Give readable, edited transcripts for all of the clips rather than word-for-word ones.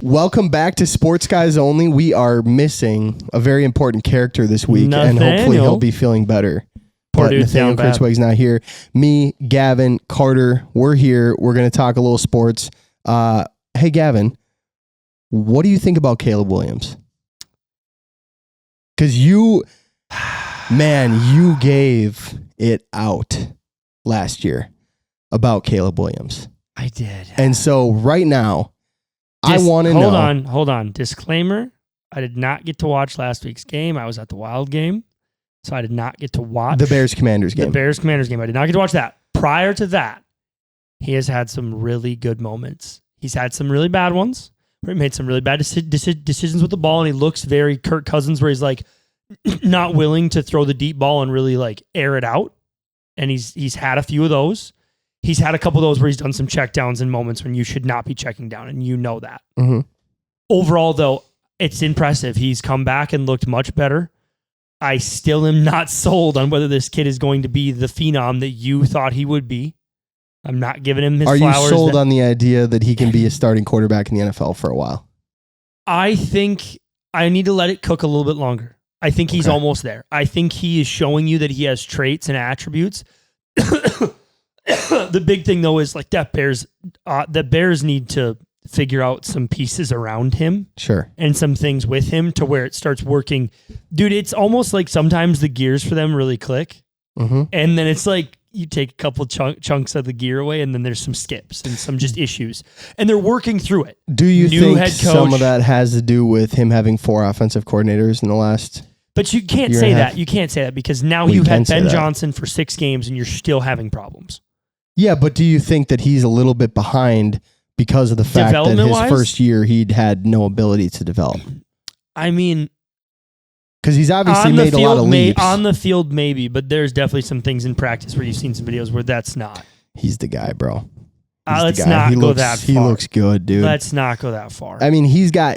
Welcome back to Sports Guys Only. We are missing a very important character this week, and hopefully he'll be feeling better. But Nathaniel Criswig's not here. Me, Gavin, Carter, we're here. We're going to talk a little sports. Hey, Gavin, what do you think about Caleb Williams? Because you gave it out last year about Caleb Williams. I did. And so right now, I want to know. Hold on. Disclaimer. I did not get to watch last week's game. I was at the Wild game, so I did not get to watch the Bears-Commanders game. The Bears-Commanders game. I did not get to watch that. Prior to that, he has had some really good moments. He's had some really bad ones where he made some really bad decisions with the ball, and he looks very Kirk Cousins, where he's like not willing to throw the deep ball and really like air it out. And he's had a few of those. He's had a couple of those where he's done some checkdowns in moments when you should not be checking down, and you know that. Mm-hmm. Overall, though, it's impressive. He's come back and looked much better. I still am not sold on whether this kid is going to be the phenom that you thought he would be. I'm not giving him his flowers. Are you sold on the idea that he can be a starting quarterback in the NFL for a while? I think I need to let it cook a little bit longer. I think he's almost there. I think he is showing you that he has traits and attributes. The big thing, though, is like that Bears need to figure out some pieces around him. Sure. And some things with him to where it starts working. Dude, it's almost like sometimes the gears for them really click. Mm-hmm. And then it's like you take a couple chunks of the gear away, and then there's some skips and some just issues. And they're working through it. Do you think some of that has to do with him having 4 offensive coordinators in the last... But you can't say that. You can't say that because now you've had Ben Johnson for 6 games and you're still having problems. Yeah, but do you think that he's a little bit behind because of the fact that his first year he'd had no ability to develop? I mean... Because he's obviously made a lot of leaps. On the field, maybe, but there's definitely some things in practice where you've seen some videos where that's not. He's the guy, bro. Let's not go that far. He looks good, dude. Let's not go that far. I mean,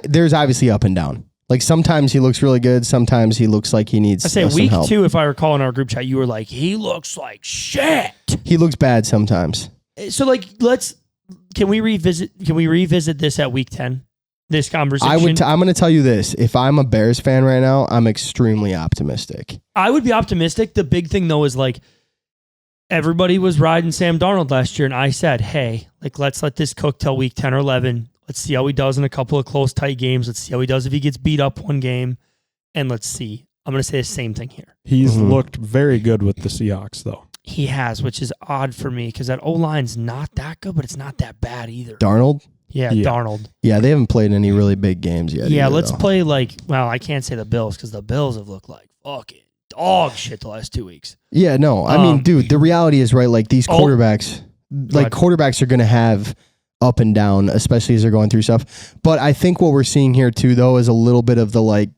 there's obviously up and down. Like, sometimes he looks really good. Sometimes he looks like he needs some help. Week 2, if I recall in our group chat, you were like, he looks like shit. He looks bad sometimes. So, like, can we revisit this at week 10? This conversation? I'm going to tell you this. If I'm a Bears fan right now, I'm extremely optimistic. I would be optimistic. The big thing, though, is like, everybody was riding Sam Darnold last year, and I said, hey, like, let's let this cook till week 10 or 11. Let's see how he does in a couple of close, tight games. Let's see how he does if he gets beat up one game. And let's see. I'm going to say the same thing here. He's looked very good with the Seahawks, though. He has, which is odd for me because that O-line's not that good, but it's not that bad either. Darnold? Yeah, Darnold. Yeah, they haven't played any really big games yet. Yeah, let's play I can't say the Bills because the Bills have looked like fucking dog shit the last 2 weeks. Yeah, no. I mean, dude, the reality is, right, like these quarterbacks, quarterbacks are going to have up and down, especially as they're going through stuff. But I think what we're seeing here too, though, is a little bit of the like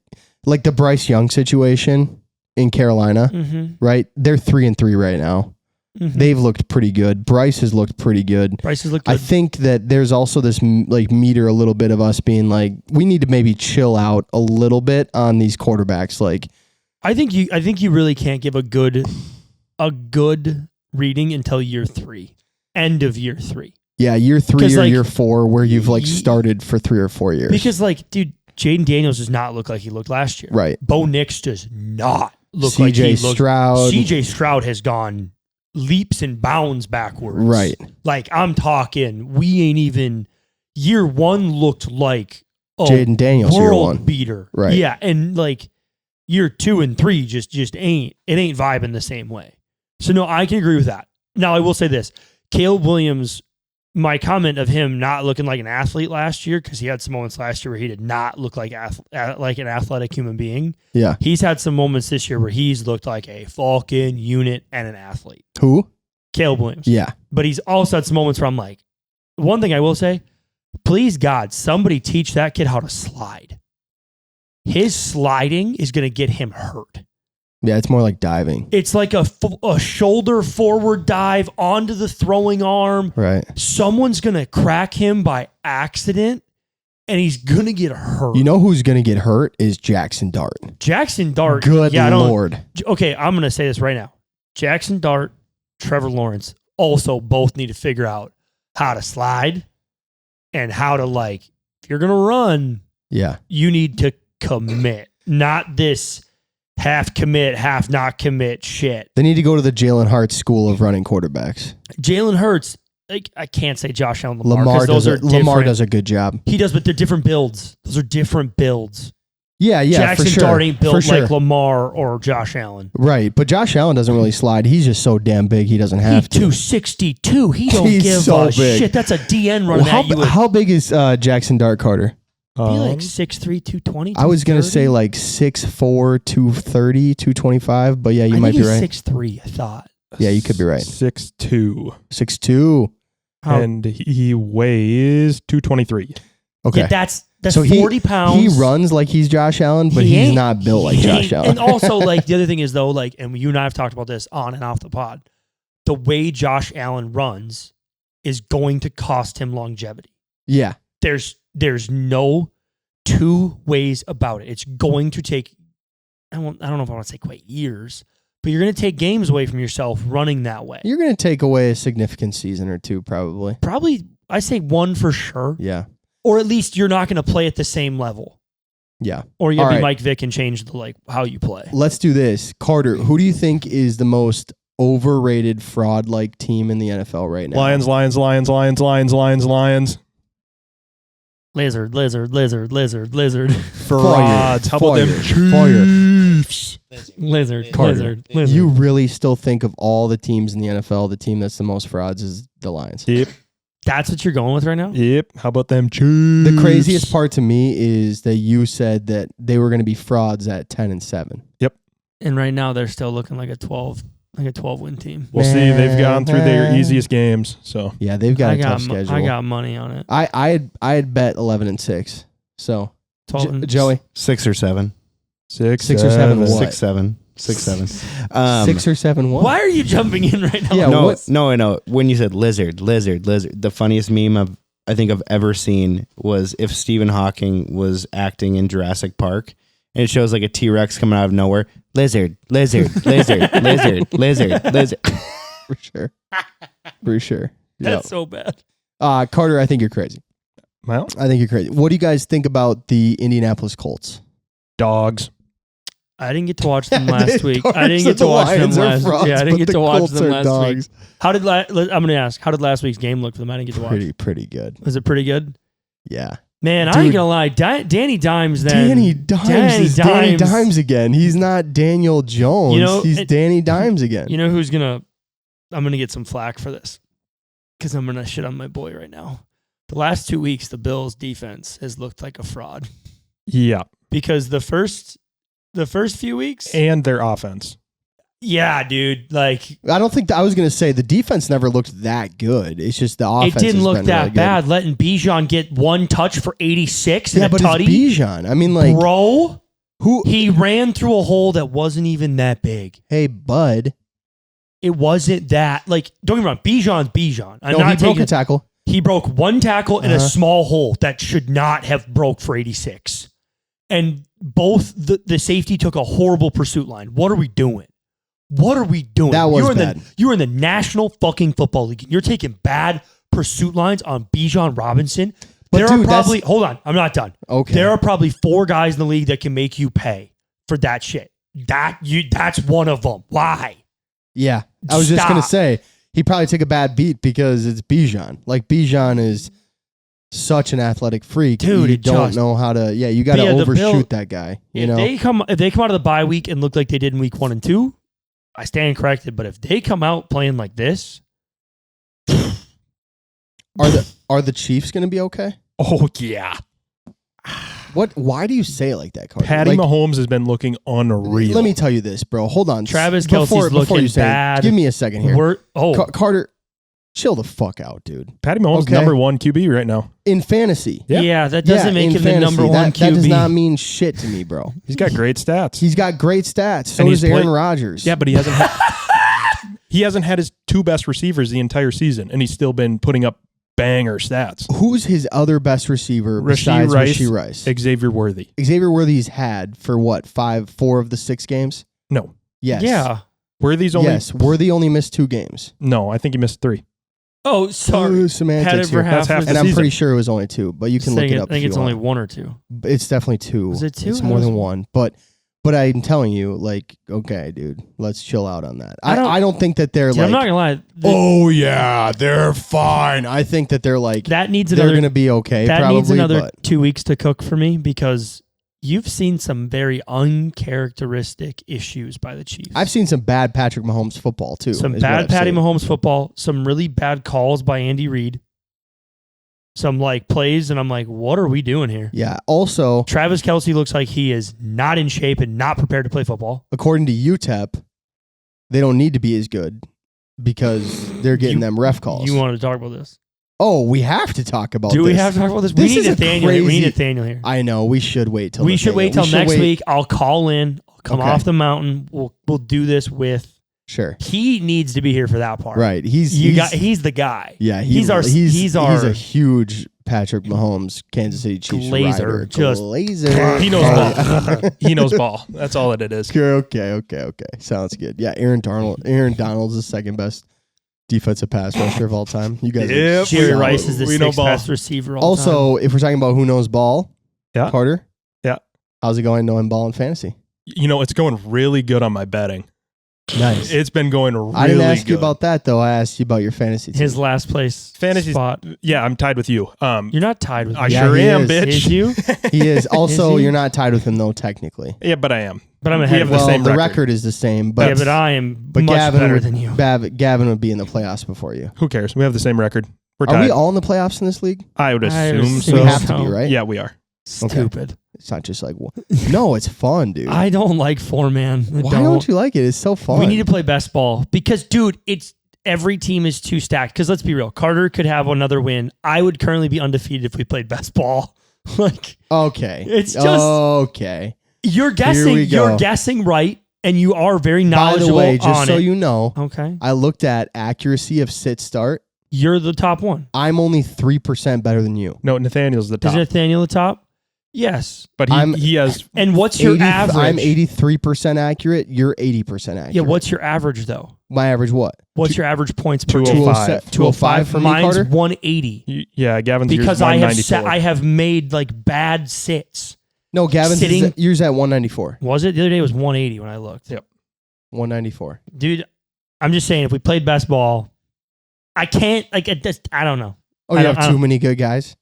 the Bryce Young situation in Carolina, right? They're 3-3 right now. Mm-hmm. They've looked pretty good. Bryce has looked pretty good. I think that there's also this like meter a little bit of us being like, we need to maybe chill out a little bit on these quarterbacks. Like, I think you really can't give a good reading until year 3, end of year 3. Yeah, year 3 or year 4 where you've started for 3 or 4 years. Because dude, Jaden Daniels does not look like he looked last year. Right. Bo Nix does not look like he looked. CJ Stroud has gone leaps and bounds backwards. Right. Like, I'm talking, we ain't even... Year 1 looked like a Jaden Daniels world beater. Right. Yeah, and year 2 and 3 just ain't vibing the same way. So, no, I can agree with that. Now, I will say this. Caleb Williams... My comment of him not looking like an athlete last year, because he had some moments last year where he did not look like an athletic human being. Yeah. He's had some moments this year where he's looked like a fucking unit and an athlete. Who? Caleb Williams. Yeah. But he's also had some moments where I'm like, one thing I will say, please God, somebody teach that kid how to slide. His sliding is going to get him hurt. Yeah, it's more like diving. It's like a shoulder forward dive onto the throwing arm. Right. Someone's going to crack him by accident, and he's going to get hurt. You know who's going to get hurt is Jackson Dart. Jackson Dart. Good Lord. Okay, I'm going to say this right now. Jackson Dart, Trevor Lawrence also both need to figure out how to slide and how to if you're going to run, Yeah. you need to commit, not this half commit, half not commit shit. They need to go to the Jalen Hurts school of running quarterbacks. Jalen Hurts, like, I can't say Josh Allen, Lamar, Lamar 'cause does, those are Lamar different. does a good job. He does, but they're different builds. Those are different builds. Yeah, Jackson for sure. Dart ain't built for sure. like Lamar or Josh Allen. Right, but Josh Allen doesn't really slide. He's just so damn big, he doesn't have He's to. 262. He don't He's give so a big. shit. That's a DN running Well, at you. how big is Jackson Dart Carter? Be like 6'3", 220, I was going to 230? say like 6'4", 230, 225, but yeah, you might be right. 6'3", I thought. Yeah, you could be right. 6'2". 6'2". And he weighs 223. Okay. Yeah, that's so 40 pounds. He runs like he's Josh Allen, but He he's ain't- not built like he Josh ain't- Allen. And also, like, the other thing is, though, like, and you and I have talked about this on and off the pod, the way Josh Allen runs is going to cost him longevity. Yeah. There's no two ways about it. It's going to take, I don't know if I want to say quite years, but you're going to take games away from yourself running that way. You're going to take away a significant season or two, probably. Probably, I say one for sure. Yeah. Or at least you're not going to play at the same level. Yeah. Or you're going to be All right. Mike Vick and change the, like, how you play. Let's do this. Carter, who do you think is the most overrated fraud-like team in the NFL right now? Lions. Lizard. Frauds. How about them Chiefs? Lizard. Carter, you really still think of all the teams in the NFL, the team that's the most frauds is the Lions? Yep. That's what you're going with right now? Yep. How about them Chiefs? The craziest part to me is that you said that they were going to be frauds at 10-7. And right now they're still looking like a 12-win team. We'll see. They've gone through their easiest games. So Yeah, they've got a tough schedule. I got money on it. I had bet 11-6. So 12 and Joey, 6 or 7. 6 or 7 what? 6, 7. 6, 7. 6 or 7 what? Why are you jumping in right now? Yeah, No. When you said lizard, the funniest meme I think I've ever seen was if Stephen Hawking was acting in Jurassic Park, and it shows like a T-Rex coming out of nowhere. Lizard. For sure. That's so bad. Carter, I think you're crazy. Well, I think you're crazy. What do you guys think about the Indianapolis Colts? dogs. I didn't get to watch them last week. Carter I didn't said get to the watch them Lions are last week. frauds, Yeah, I didn't but get the to watch Colts them are last dogs. week. I'm going to ask, how did last week's game look for them? I didn't get to watch. Pretty good. Was it pretty good? Yeah. Man, I Dude. ain't gonna lie. Danny Dimes. Then Danny Dimes again. He's not Daniel Jones. You know, he's Danny Dimes again. You know who's gonna? I'm gonna get some flack for this because I'm gonna shit on my boy right now. The last 2 weeks, the Bills' defense has looked like a fraud Yeah. because the first few weeks, And their offense. yeah, dude, like I don't think I was going to say the defense never looked that good. It's just the offense. it didn't has look been that really good. bad. Letting Bijan get one touch for 86 Yeah, and a but tutty, it's Bijan. I mean, like bro. who? He ran through a hole that wasn't even that big. Hey, bud. It wasn't that. Like, don't get me wrong. Bijan's Bijan. I'm No, not he broke taking a tackle. He broke one tackle in a Uh-huh. small hole that should not have broke for 86. And both the safety took a horrible pursuit line. What are we doing? What are we doing? That was you're bad. You're in the National fucking Football League. You're taking bad pursuit lines on Bijan Robinson. But there dude, are probably, that's- hold on, I'm not done. Okay. There are probably 4 guys in the league that can make you pay for that shit. That's one of them. Why? Yeah. I was just going to Stop. say, he probably took a bad beat because it's Bijan. Like, Bijan is such an athletic freak. Dude, you it don't just- know how to, you got to Yeah, the overshoot Bill- that guy. You If know? they come out of the bye week and look like they did in week 1 and 2, I stand corrected. But if they come out playing like this, Are the Chiefs going to be okay? Oh, yeah. Why do you say it like that, Carter? Patty Like, Mahomes has been looking unreal. let me tell you this, bro. Hold on. Travis Before Kelce's looking you say it, bad. give me a second here. we're Carter, chill the fuck out, dude. Patty Mahomes Okay. number 1 QB right now. In fantasy. yeah. That doesn't make in him the fantasy, number one QB. That does not mean shit to me, bro. He's got great stats. He's got great stats. So And does he's Aaron played- Rodgers. Yeah, but he hasn't he hasn't had his 2 best receivers the entire season, and he's still been putting up banger stats. Who's his other best receiver Rasheed besides Rice. Rasheed Rice? Xavier Worthy. Xavier Worthy's had for what, 4 of the 6 games? No. Yes. Yeah. Worthy's only Yes. Worthy only missed 2 games. No, I think he missed 3. Oh, sorry. Had it Semantics for here. half. That's half of the And the I'm season. pretty sure it was only 2, but you can look it up. I think if it's you only want. 1 or 2. It's definitely 2. Is it 2? It's more than 1. But I'm telling you, like, okay, dude, let's chill out on that. I don't think that they're Dude, like, I'm not gonna lie. oh yeah, they're fine. I think that they're like, That needs they're another. gonna be okay. That probably, needs another but 2 weeks to cook for me because you've seen some very uncharacteristic issues by the Chiefs. I've seen some bad Patrick Mahomes football too. some is what bad I've Patty seen. Mahomes football, some really bad calls by Andy Reid, some like plays, and I'm like, what are we doing here? Yeah. Also, Travis Kelce looks like he is not in shape and not prepared to play football. according to UTEP, they don't need to be as good because they're getting them ref calls. You wanted to talk about this? Oh, we have to talk about Do this. we have to talk about this? This We is need a Nathaniel here. We need crazy- Nathaniel here. I know. We should wait till We should wait till next week. I'll call in. I'll come Okay. off the mountain. We'll do this with. Sure. He needs to be here for that part. Right. He's He's the guy. yeah. he's our he's a huge Patrick Mahomes Kansas City Chiefs Glazer, rider. just- Glazer. He knows Oh. ball. He knows ball. That's all that it is. Okay. Sounds good. Yeah. Aaron Donald's the second best defensive pass rusher of all time. You guys. Yep. Jerry solid. Rice is the We know sixth ball. best receiver. All time. Also, if we're talking about who knows ball, Yeah. Carter. Yeah. How's it going knowing ball and fantasy? You know, it's going really good on my betting. Nice. It's been going really good. I didn't ask you about that though. I asked you about your fantasy team. his last place Fantasy spot. Yeah, I'm tied with you. You're not tied with I me. Yeah, sure he am, is. bitch. Is you? He is. Also, Is he? you're not tied with him though, technically. Yeah, but I am. But I'm We ahead have of the Well, same the record. record is the same, but Yeah, but I am but much Gavin better would, than you. Gavin would be in the playoffs before you. Who cares? We have the same record. We're Are tied. we all in the playoffs in this league? I would I assume assume so. We have to so. be, right? Yeah, we are. Stupid. It's not just like no, it's fun, dude. I don't like 4-man. Why don't you like it? It's so fun. We need to play best ball because, dude, it's every team is too stacked. Because let's be real, Carter could have another win. I would currently be undefeated if we played best ball. Like Okay. It's just- okay. you're we guessing, go. you're guessing right, and you are very By knowledgeable the way, just on so it. you know, Okay, I looked at accuracy of sit start. you're the top one. I'm only 3% better than you. No, Nathaniel's the Is top. Nathaniel the top? Yes. But he has And what's your average? I'm 83% accurate. You're 80% accurate. Yeah, what's your average though? my average? What? What's your average points per game? 205. 205 for me, Mine's Carter. 180 yeah, Gavin's because yours I have 194. I have made like bad sits. No, Gavin's Sitting- yours at 194. Was it the other day? It was 180 when I looked. Yep. 194. Dude, I'm just saying if we played best ball, I can't like it just, I don't know. Oh, I you don't- have I too don't- many good guys.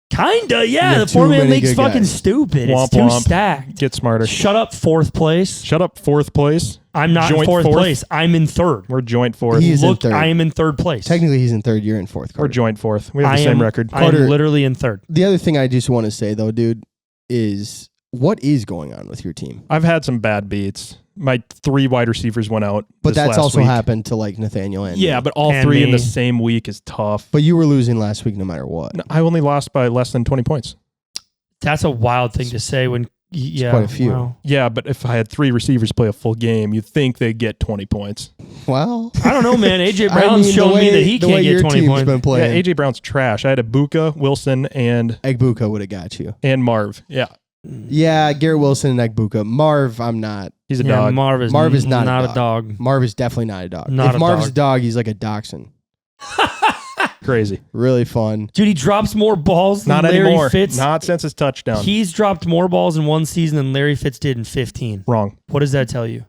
Kinda, You yeah. have The too 4-man many league's good fucking guys. stupid. Womp It's too womp. stacked. Get smarter. Shut up, fourth place. Shut up, fourth place. I'm not in Joint fourth, fourth? place. I'm in third. We're joint fourth. He is in Look, third. I am in third place. Technically, he's in third. You're in fourth. We're Carter. joint fourth. We have I the same am- record. I Carter- am literally in third. The other thing I just want to say though, dude, is what is going on with your team? I've had some bad beats. My 3 wide receivers went out. But this that's last also week. happened to like Nathaniel and Yeah, me. but all And 3 in me. the same week is tough. But you were losing last week no matter what. No, I only lost by less than 20 points. That's a wild thing to say when yeah, quite a few. wow. Yeah, but if I had 3 receivers play a full game, you'd think they'd get 20 points. Well, I don't know, man. AJ I Brown's mean, shown the way, me that he the can't way get your 20 team's points. been playing. Yeah, AJ Brown's trash. I had a Buka, Wilson, and Egbuka would have got you. Marv. Yeah, Yeah, Garrett Wilson and Egbuka. Marv, I'm not. he's a Yeah, dog. Marv is not a a dog. Marv is definitely not a dog. Not if a Marv's dog. a dog, he's like a dachshund. Crazy. Really fun. Dude, he drops more balls than Not Larry anymore. Fitz. Not since his touchdown. He's dropped more balls in one season than Larry Fitz did in 15. Wrong. What does that tell you?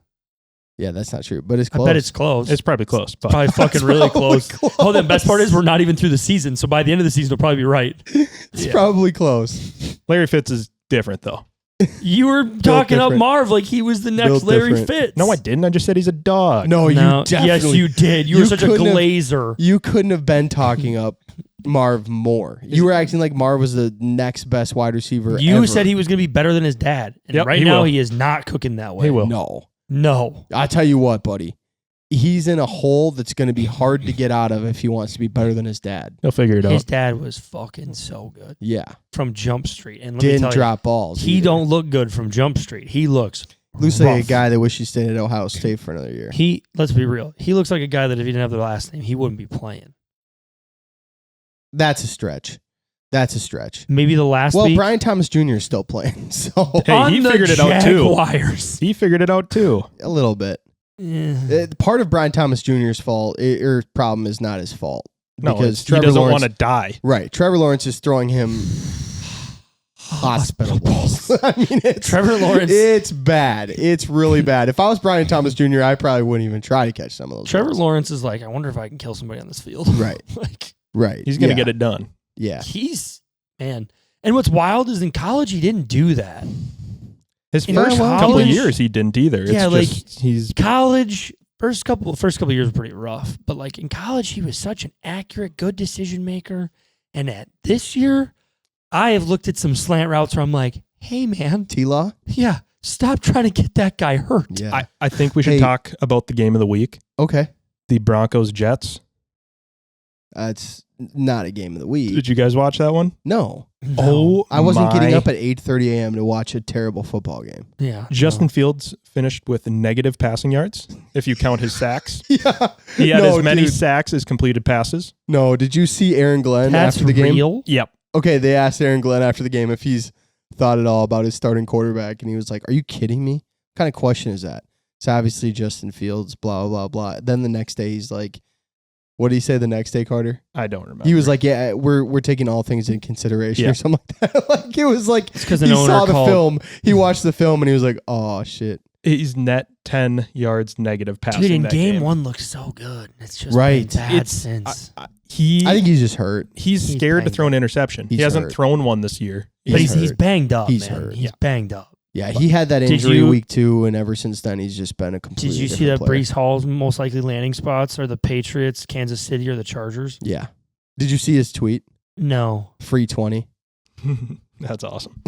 Yeah, that's not true, but it's I close. bet it's close. It's probably close. But probably fucking really probably close. Oh, the best part is we're not even through the season. So by the end of the season, we'll probably be right. It's probably close. Larry Fitz is different, though. You were talking up different. Marv like he was the next Built Larry different. Fitz. No, I didn't. I just said he's a dog. No, No, you definitely. yes, you did. You were You such a couldn't have- glazer. You couldn't have been talking up Marv more. You were acting like Marv was the next best wide receiver. You ever. said he was going to be better than his dad. And Yep, right he now, will. he is not cooking that way. He will. No, I tell you what, buddy. He's in a hole that's going to be hard to get out of if he wants to be better than his dad. He'll figure it His out. dad was fucking so good Yeah, from Jump Street. And let me didn't tell drop balls. you, he either. don't look good from Jump Street. He looks Looks like a rough. guy that wishes he stayed at Ohio State for another year. Let's be real. He looks like a guy that if he didn't have the last name, he wouldn't be playing. That's a stretch. That's a stretch. Maybe the last Well, week Brian Thomas Jr. is still playing, so Hey, on he the figured it out too. Jaguars. He figured it out too. a little bit. Eh. Part of Brian Thomas Jr.'s fault or problem is not his fault. No, because he doesn't want to die. Right. Trevor Lawrence is throwing him hospital balls. I mean, Trevor Lawrence. It's bad. It's really bad. If I was Brian Thomas Jr., I probably wouldn't even try to catch some of those Trevor balls. Lawrence is like, I wonder if I can kill somebody on this field. Right. Like, Right. He's going to get it done. Yeah. Man. And what's wild is in college, he didn't do that. His first couple of years, he didn't either. It's just, he's college. First couple of years were pretty rough, but like in college, he was such an accurate, good decision maker. And at this year, I have looked at some slant routes where I'm like, hey man, T-Law? yeah, stop trying to get that guy hurt. Yeah. I think we should talk about the game of the week. Okay. The Broncos-Jets. It's not a game of the week. Did you guys watch that one? No. Oh, I wasn't getting up at 8:30 a.m. to watch a terrible football game. Yeah. Justin Fields finished with negative passing yards, if you count his sacks. Yeah. He had as many sacks as completed passes. No. Did you see Aaron Glenn That's after the game? real? Yep. Okay, they asked Aaron Glenn after the game if he's thought at all about his starting quarterback, and he was like, "Are you kidding me? What kind of question is that?" It's obviously Justin Fields, blah, blah, blah. Then the next day, he's like, what did he say the next day, Carter? I don't remember. He was like, yeah, we're taking all things into consideration or something like that. Like, it was like, he saw the film, he watched the film, and he was like, oh, shit. He's net 10 yards negative passing. Dude, in that game one looks so good. It's just right. been bad since. I think he's just hurt. He's scared to throw an interception. He hasn't thrown one this year. But he's banged up, He's man. hurt. He's banged up. Yeah, he had that injury week 2, and ever since then, he's just been a completely Did you see that player. Breece Hall's most likely landing spots are the Patriots, Kansas City, or the Chargers? Yeah. Did you see his tweet? No. Free 20. That's awesome.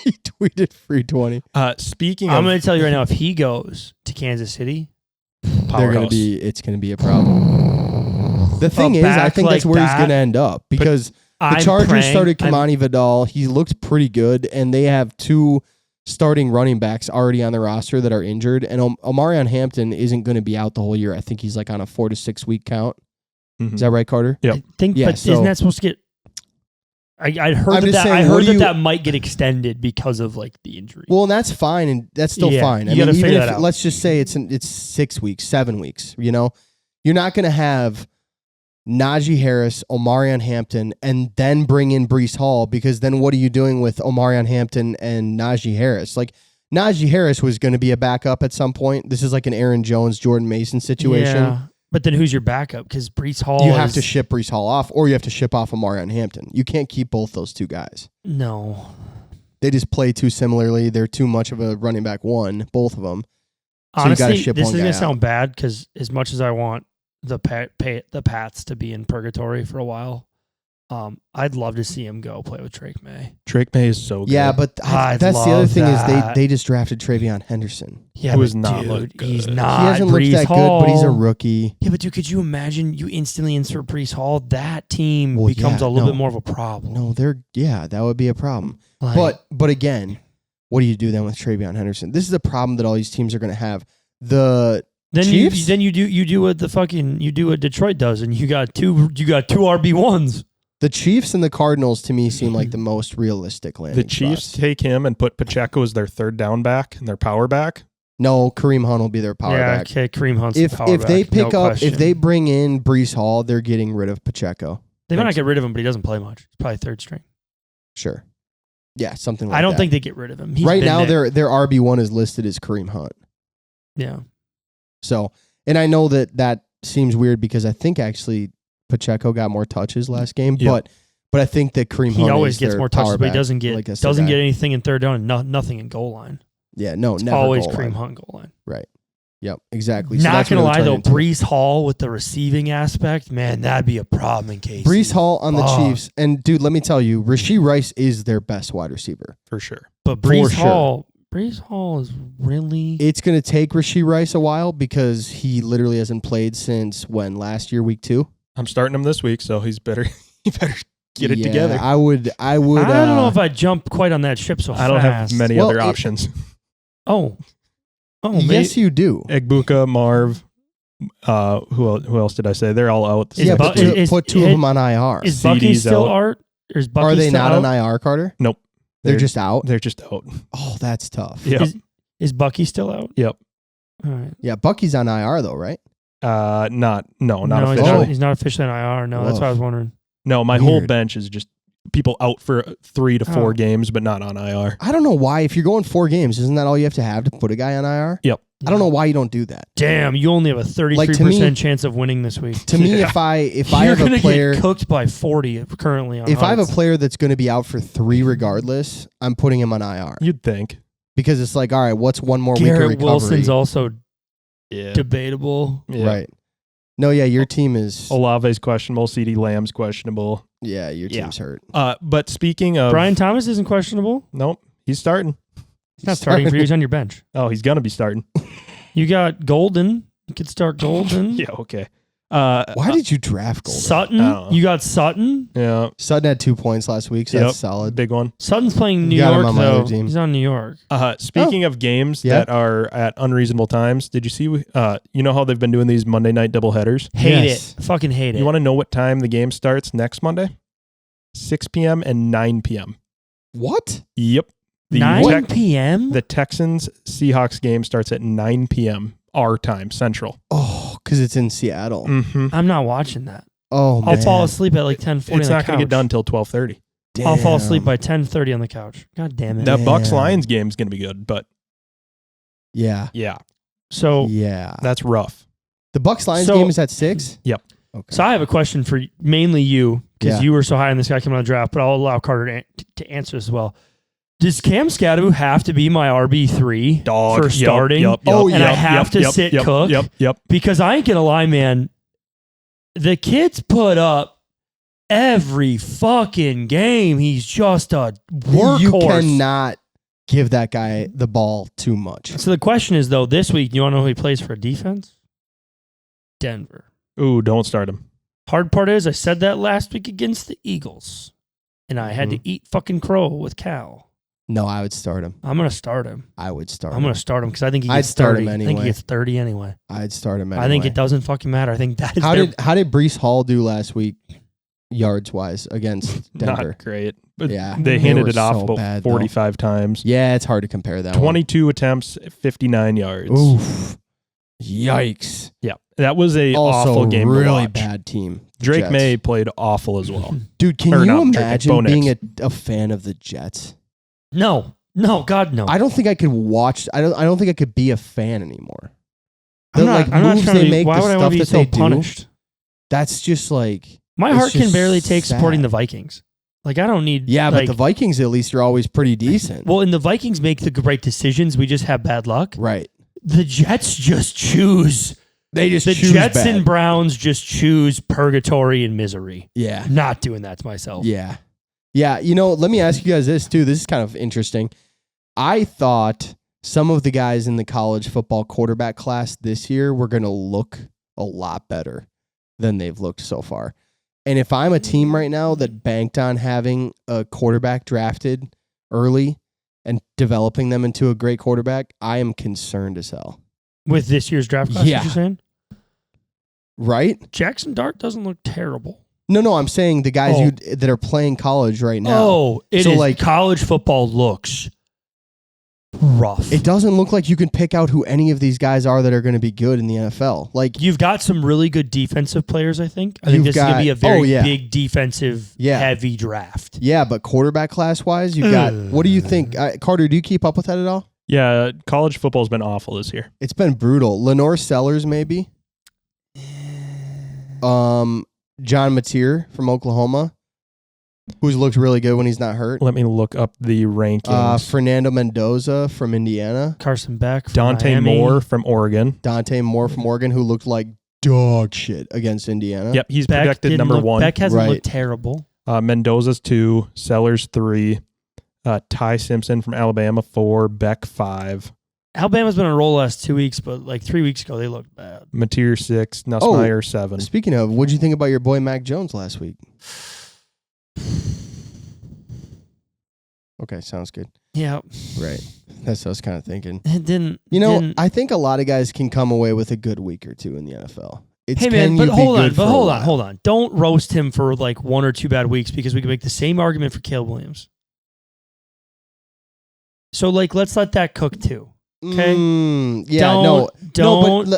He tweeted free 20. Speaking I'm of... going to tell you right now, if he goes to Kansas City, it's going to be a problem. The thing is, I think that's where he's going to end up because the Chargers started Kamani Vidal. He looked pretty good, and they have 2 starting running backs already on the roster that are injured. And Omarion Hampton isn't going to be out the whole year. I think he's like on a 4 to 6 week count. Mm-hmm. Is that right, Carter? Yep. I think, but isn't that supposed to get? I heard that might get extended because of like the injury. Well, and that's fine, and that's still fine. You got to figure that out. Let's just say it's 6 weeks, 7 weeks. You know, you're not going to have Najee Harris, Omarion Hampton, and then bring in Breece Hall, because then what are you doing with Omarion Hampton and Najee Harris? Like, Najee Harris was going to be a backup at some point. This is like an Aaron Jones, Jordan Mason situation. Yeah. But then who's your backup? Because Breece Hall have to ship Breece Hall off, or you have to ship off Omarion Hampton. You can't keep both those 2 guys. No. They just play too similarly. They're too much of a running back one, both of them. So honestly, this is going to sound bad because as much as I want the Pats to be in purgatory for a while, I'd love to see him go play with Drake May. Drake May is so good. Yeah, but that's the other thing is they just drafted Travion Henderson. Yeah, who has not looked good. He's not. He hasn't Breece looked that Hall. good, but he's a rookie. Yeah, but dude, could you imagine you instantly insert Breece Hall? That team becomes a little bit more of a problem. No, that would be a problem. But again, what do you do then with Travion Henderson? This is a problem that all these teams are going to have. Chiefs? You do what Detroit does, and you got two RB1s. The Chiefs and the Cardinals, to me, seem like the most realistic landing The Chiefs take him and put Pacheco as their third down back and their power back. No, Kareem Hunt will be their power back. Yeah, Kareem Hunt's if the power back. If they bring in Breece Hall, they're getting rid of Pacheco. They might not get rid of him, but he doesn't play much. He's probably third string. Sure. Yeah, something like that. I don't think they get rid of him. Right now, their RB1 is listed as Kareem Hunt. Yeah. So, and I know that seems weird because I think actually Pacheco got more touches last game, but I think that Kareem Hunt always gets more touches, but he doesn't get anything in third down and nothing in goal line. Yeah, no, it's never always goal Kareem line. Hunt goal line. Right. Yep, exactly. Not going to lie, though, Breece Hall with the receiving aspect, man, that'd be a problem in case. Breece Hall on the Chiefs. And, dude, let me tell you, Rashee Rice is their best wide receiver. For sure. But Breece Hall is really... It's going to take Rashee Rice a while because he literally hasn't played since when? Last year, week 2? I'm starting him this week, so he better get it together. I would. I don't know if I'd jump quite on that ship so fast. I don't have many other options. Oh, yes, you do. Egbuka, Marv. Who else did I say? They're all out. Put 2 of them on IR. Is Bucky still out? Are they not on IR, Carter? Nope. They're just out? They're just out. Oh, that's tough. Yep. Is Bucky still out? Yep. All right. Yeah, Bucky's on IR, though, right? Not No, officially. he's not officially on IR. No, that's what I was wondering. No, my whole Weird. bench is just people out for 3 to 4 games, but not on IR. I don't know why. If you're going 4 games, isn't that all you have to put a guy on IR? Yep. I don't know why you don't do that. Damn, you only have a 33% chance of winning this week. To me, if I You're have a gonna player get cooked by 40 currently on if I have a Hearts. player that's going to be out for 3 regardless, I'm putting him on IR You'd think. because it's like, all right, what's one more week of Garrett recovery? Wilson's also Yeah. debatable. Yeah. Right. No, yeah, your team is Olave's questionable. CD Lamb's questionable. your team's hurt. But speaking of Brian Thomas isn't questionable. nope, he's starting. He's not starting for you. He's on your bench. Oh, he's gonna be starting. You got Golden. You could start Golden. Yeah, okay. Why did you draft Golden? Sutton. I don't know. You got Sutton. Yeah, Sutton had 2 points last week, so that's solid. big one. Sutton's playing New Got him York, on my though. other team. He's on New York. Speaking of games Yeah. that are at unreasonable times, did you see? You know how they've been doing these Monday night doubleheaders? Hate Yes. it. Fucking hate it. You want to know what time the game starts next Monday? 6 p.m. and 9 p.m. What? Yep. 9 p.m.? The Texans Seahawks game starts at 9 p.m. our time, Central. Oh, because it's in Seattle. Mm-hmm. I'm not watching that. Oh, man. I'll fall asleep at like 10:40 It's on not the going to couch. get done until 12:30. I'll fall asleep Damn. by 10:30 on the couch. God damn it. The Damn. Bucks Lions game is going to be good, but Yeah. yeah, So, Yeah. that's rough. The Bucks Lions So- game is at 6? Yep. Okay. so I have a question for mainly you because Yeah. you were so high on this guy coming on the draft, but I'll allow Carter to answer as well. Does Cam Scadoo have to be my RB3 for starting? Yep, Oh, and I have to sit Cook? Yep. Because I ain't going to lie, man. The kid's put up every fucking game. He's just a workhorse. You cannot give that guy the ball too much. So the question is, though, this week, you want to know who he plays for defense? Denver. Ooh, don't start him. Hard part is, I said that last week against the Eagles, and I had to eat fucking crow with Cal. No, I would start him. I'm going to start him. I would start I'm him. going to start him because I think he I'd gets start 30. him I think anyway. he gets 30 anyway. I'd start him anyway. I think it doesn't fucking matter. I think that is How their- did Brees Hall do last week, yards wise, against Denver? Not great. But Yeah, they they handed were it off so about bad, though. 45 times. Yeah, it's hard to compare that. 22 attempts, 59 yards. One. Oof. Yikes. Yeah, that was a Also, awful game to really watch. bad team. the Drake Jets. May played awful as well. Dude, can Or you not Drake, imagine Bo being Nix. a fan of the Jets? No, God, no. I don't think I could watch. I don't think I could be a fan anymore. I'm not moves trying to they be, make, why the would I stuff want to be that so they do, punished? That's just like My it's heart can just barely take supporting sad. the Vikings. Like, I don't need. Yeah, like, but the Vikings at least are always pretty decent. Well, and the Vikings make the right decisions. We just have bad luck. Right. The Jets just choose. They just The choose Jets bad. and Browns just choose purgatory and misery. Yeah. Not doing that to myself. Yeah. Yeah. You know, let me ask you guys this too. This is kind of interesting. I thought some of the guys in the college football quarterback class this year were going to look a lot better than they've looked so far. And if I'm a team right now that banked on having a quarterback drafted early and developing them into a great quarterback, I am concerned as hell. With this year's draft class, Yeah. you're saying? Right? Jackson Dart doesn't look terrible. No, I'm saying the guys that are playing college right now. Oh, it So, is like- college football looks rough. It doesn't look like you can pick out who any of these guys are that are going to be good in the NFL. Like, You've got some really good defensive players, I think. I think You've this is going to be a got- very oh, yeah. big defensive Yeah. heavy draft. yeah, but quarterback class wise, you've got, what do you think? Carter, do you keep up with that at all? Yeah, college football's been awful this year. It's been brutal. Lenore Sellers, maybe. John Mateer from Oklahoma, who's looked really good when he's not hurt. Let me look up the rankings. Fernando Mendoza from Indiana. Carson Beck, from Dante Miami. Moore from Oregon. Dante Moore from Oregon, who looked like dog shit against Indiana. Yep, he's Beck projected didn't number look- 1. Beck hasn't Right. looked terrible. Mendoza's 2, Sellers 3, Ty Simpson from Alabama 4, Beck 5, Alabama's been on a roll the last 2 weeks, but like 3 weeks ago, they looked bad. Mateer 6, Nussmeier 7. Speaking of, what'd you think about your boy Mac Jones last week? Okay, sounds good. Yeah, Right. That's what I was kind of thinking. it didn't. You know, didn't- I think a lot of guys can come away with a good week or two in the NFL. It's Hey man, can but you be hold on, good for a while? hold on. Don't roast him for like 1 or 2 bad weeks because we can make the same argument for Caleb Williams. So like, let's let that cook too. Okay.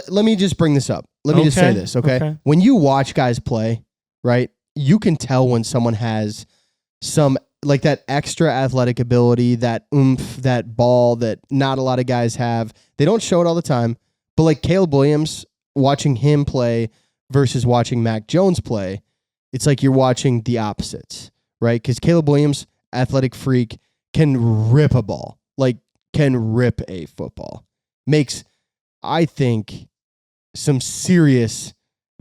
Let me just bring this up. Let me just say this, okay? When you watch guys play, right, you can tell when someone has some, like that extra athletic ability, that oomph, that ball that not a lot of guys have. They don't show it all the time, but like Caleb Williams, watching him play versus watching Mac Jones play, it's like you're watching the opposites, right? Because Caleb Williams, athletic freak, can rip a ball, like can rip a football. Makes, I think, some serious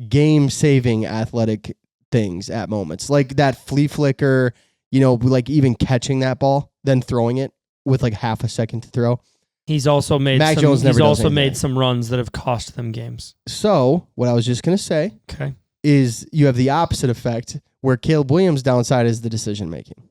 game-saving athletic things at moments. Like that flea flicker, like even catching that ball, then throwing it with like half a second to throw. He's also made Mac Jones never does anything. some runs that have cost them games. So what I was just going to say is you have the opposite effect where Caleb Williams' downside is the decision-making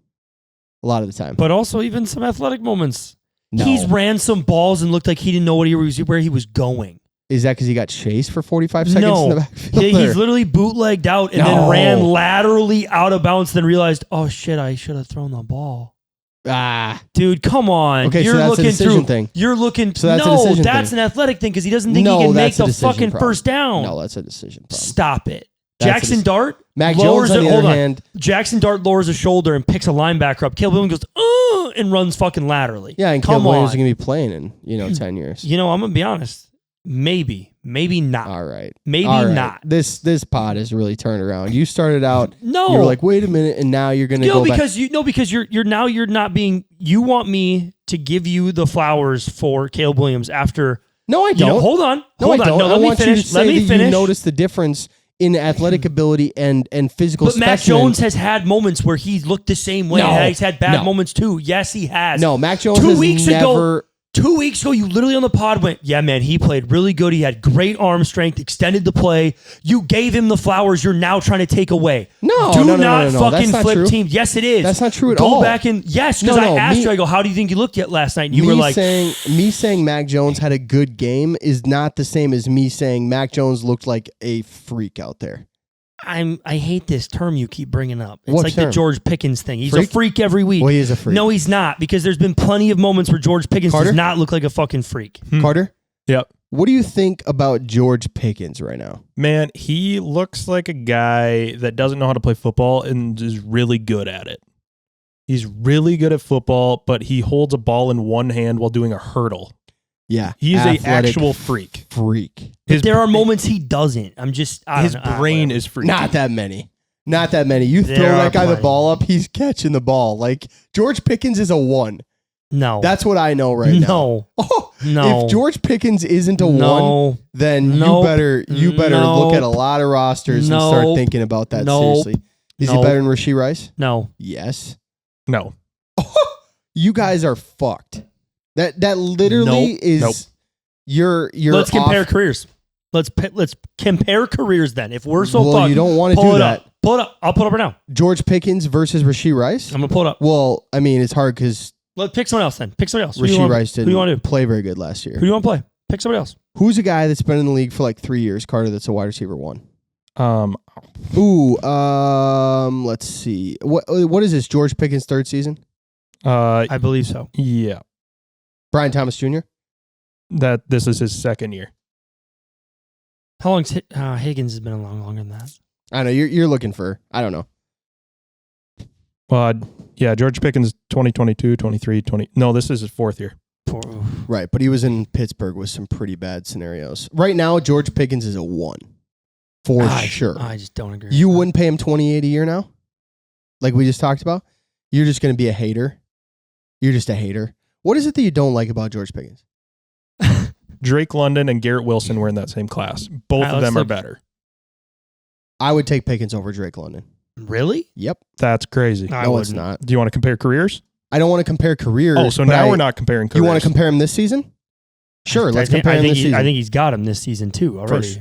a lot of the time. But also even some athletic moments. No. He's ran some balls and looked like he didn't know where he was going. Is that because he got chased for 45 seconds in the backfield? He's literally bootlegged out and then ran laterally out of bounds, then realized, oh shit, I should have thrown the ball. Dude, come on. Okay, so that's a decision thing. You're looking. So that's an athletic thing because he doesn't think he can make the fucking first down. No, that's a decision problem. Stop it. Jackson Dart Mac Jones, on the other hand. Jackson Dart lowers his shoulder and picks a linebacker up. Caleb Williams goes, and runs fucking laterally. Yeah, and Caleb Williams is going to be playing in 10 years. I'm going to be honest. Maybe not. All right. Maybe not. This pod has really turned around. You started out. No. You were like, wait a minute, and now you're going to go because back. because you're not being. You want me to give you the flowers for Caleb Williams after. No, I don't. Hold on. No, hold I on. don't. No, let I me want finish. you to say that you notice the difference in athletic ability and physical But specimen. Mac Jones has had moments where he's looked the same way. No. He's had bad moments too. Yes, he has. No, Mac Jones 2 has weeks never... ago, 2 weeks ago, you literally on the pod went, yeah, man, he played really good. He had great arm strength, extended the play. You gave him the flowers you're now trying to take away. No, Do no, not fucking That's not flip true. teams. Yes, it is. That's not true at all. Go back and, yes, because I asked you, I go, how do you think you looked yet last night? And you were like... Me saying Mac Jones had a good game is not the same as me saying Mac Jones looked like a freak out there. I hate this term you keep bringing up. It's What like term? the George Pickens thing. He's Freak? a freak every week. Well, he is a freak. No, he's not, because there's been plenty of moments where George Pickens does not look like a fucking freak. Carter? Yep. What do you think about George Pickens right now? Man, he looks like a guy that doesn't know how to play football and is really good at it. He's really good at football, but he holds a ball in one hand while doing a hurdle. Yeah. He's an actual freak. But there are moments he doesn't. His brain is freaky. Not that many. You throw that guy the ball up, he's catching the ball. Like, George Pickens is a 1. No. That's what I know right now. No. If George Pickens isn't a 1, then you better look at a lot of rosters and start thinking about that seriously. Is he better than Rashee Rice? No. Yes. No. You guys are fucked. That literally is your. Let's compare careers. Let's compare careers then. If we're so fucked, you don't want to do that. Pull it up. I'll pull it up right now. George Pickens versus Rashee Rice. I'm gonna pull it up. Well, I mean, it's hard because let's pick someone else then. Pick somebody else. Rashee Rice didn't play very good last year. Who do you want to play? Pick somebody else. Who's a guy that's been in the league for like 3 years, Carter? That's a wide receiver 1. Let's see. What is this? George Pickens' 3rd season? I believe so. Yeah. Brian Thomas Jr. This is his 2nd year. How long's Higgins has been along longer than that? I know you're looking for. I don't know. Yeah, George Pickens 2022, 23, 20. No, this is his 4th year. Right, but he was in Pittsburgh with some pretty bad scenarios. Right now, George Pickens is a 1 for sure. I just don't agree. You wouldn't pay him $28 a year now, like we just talked about. You're just going to be a hater. You're just a hater. What is it that you don't like about George Pickens? Drake London and Garrett Wilson were in that same class. Both of them are better. I would take Pickens over Drake London. Really? Yep. That's crazy. No, it's not. Do you want to compare careers? I don't want to compare careers. Oh, so now we're not comparing careers. You want to compare him this season? Sure, let's compare him this season. I think he's got him this season too already.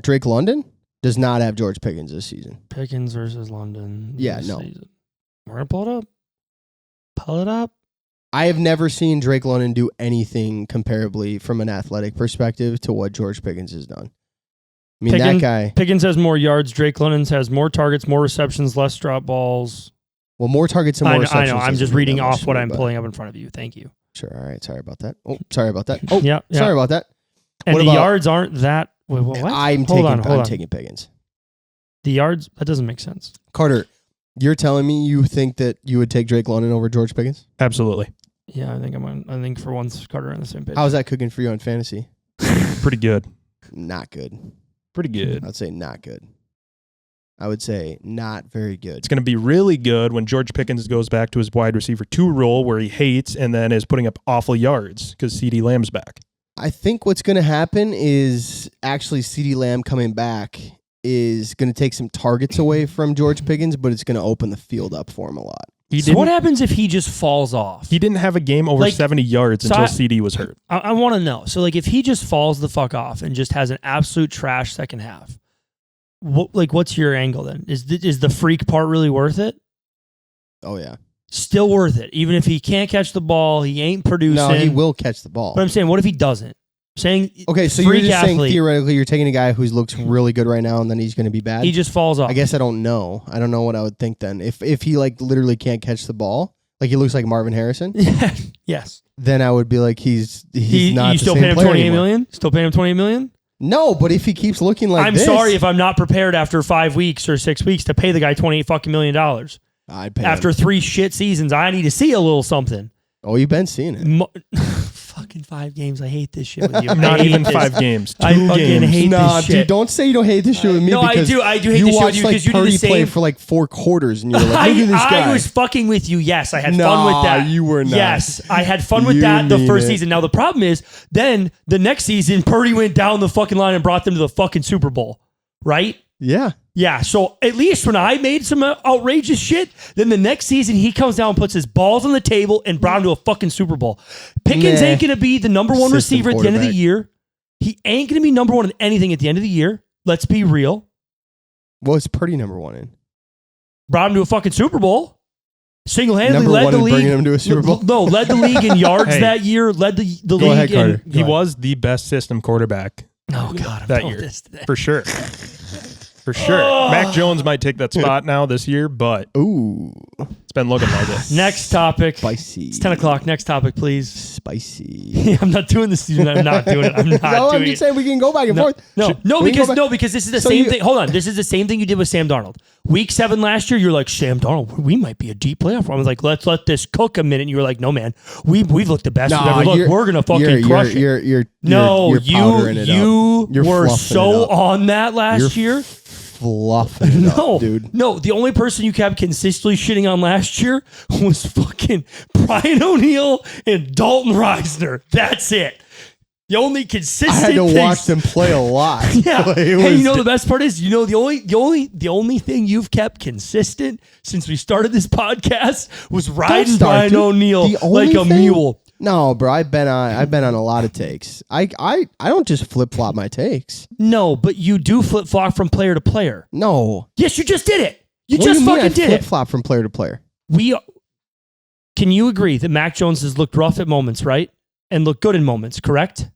Drake London does not have George Pickens this season. Pickens versus London. Yeah, no. Season. We're going to pull it up. Pull it up. I have never seen Drake London do anything comparably from an athletic perspective to what George Pickens has done. I mean, that guy... Pickens has more yards. Drake London has more targets, more receptions, less drop balls. Well, more targets and more receptions. I know. I'm just reading off what I'm pulling up in front of you. Thank you. Sure. All right. Sorry about that. Oh, sorry about that. Oh, Yeah. sorry about that. And What the about- yards aren't that. Wait, what? I'm Hold on. taking Pickens. The yards, that doesn't make sense. Carter, you're telling me you think that you would take Drake London over George Pickens? Absolutely. Yeah, I think for once, Carter on the same page. How's that cooking for you on fantasy? Pretty good. Not good. Pretty good. I'd say not good. I would say not very good. It's going to be really good when George Pickens goes back to his wide receiver 2 role where he hates and then is putting up awful yards because CeeDee Lamb's back. I think what's going to happen is actually CeeDee Lamb coming back is going to take some targets away from George Pickens, but it's going to open the field up for him a lot. So what happens if he just falls off? He didn't have a game over 70 yards until CD was hurt. I want to know. So, like, if he just falls the fuck off and just has an absolute trash second half, what's your angle then? Is the freak part really worth it? Oh, yeah. Still worth it. Even if he can't catch the ball, he ain't producing. No, he will catch the ball. But I'm saying, what if he doesn't? Okay, so you're just saying theoretically you're taking a guy who looks really good right now and then he's going to be bad? He just falls off. I guess I don't know. I don't know what I would think then. If he like literally can't catch the ball, like he looks like Marvin Harrison, yes, then I would be like he's not you the still same paying him player 28 anymore. million? Still paying him 28 million? No, but if he keeps looking like I'm this, sorry if I'm not prepared after 5 weeks or 6 weeks to pay the guy $28 million. I'd pay After him. 3 shit seasons, I need to see a little something. Oh, you've been seeing it. Fucking 5 games. I hate this shit with you. Not even 5 games. 2 I fucking games. hate this shit. Dude, don't say you don't hate this shit with me. No, because I do hate you this shit with watched you like because you do the Purdy play same. for like 4 quarters, and you're like, look at this guy. I was fucking with you. Yes, I had Nah, fun with that. you were not. Yes, I had fun with You that the mean first it. season. Now the problem is, then the next season, Purdy went down the fucking line and brought them to the fucking Super Bowl, right? Yeah. Yeah, so at least when I made some outrageous shit, then the next season he comes down and puts his balls on the table and brought him to a fucking Super Bowl. Pickens ain't going to be the number 1 System receiver at the end of the quarterback. year. He ain't going to be number 1 in anything at the end of the year. Let's be real. Well, it's Purdy number 1 in. Brought him to a fucking Super Bowl. Single-handedly Number led 1 the in league. bringing him to a Super Bowl. No, led the league in yards Hey. that year. Led the Go league ahead, Carter. in. He was the best system quarterback Oh God, I'm that told year. this today. for sure. For sure. Oh. Mac Jones might take that spot now this year, but Ooh, it's been looking like it. Next topic. spicy. It's 10 o'clock. Next topic, please. Spicy. I'm not doing this. I'm not doing it. I'm not No, I'm doing just it. saying we can go back and forth. No, We can go back- because this is the So same you- thing. Hold on, this is the same thing you did with Sam Darnold. Week 7 last year, you're like, Sam Darnold, we might be a deep playoff. I was like, let's let this cook a minute. And you were like, no, man, we've looked the best we've ever looked. We're gonna fucking crush it. You're No, powdering it you up. You're were fluffing so it up. on that last You're year. Fluffing it No, up, dude. no. The only person you kept consistently shitting on last year was fucking Brian O'Neill and Dalton Reisner. That's it. The only consistent. I had to things- watch them play a lot. Yeah. Like, it Hey, was- you know the best part is, the only thing you've kept consistent since we started this podcast was riding start, Brian dude. O'Neill The only like a thing- mule. No, bro, I've been on a lot of takes. I don't just flip flop my takes. No, but you do flip flop from player to player. No, Yes, you just did it. You What do just mean fucking did flip it. flop from player to player. Can you agree that Mac Jones has looked rough at moments, right? And looked good in moments, correct?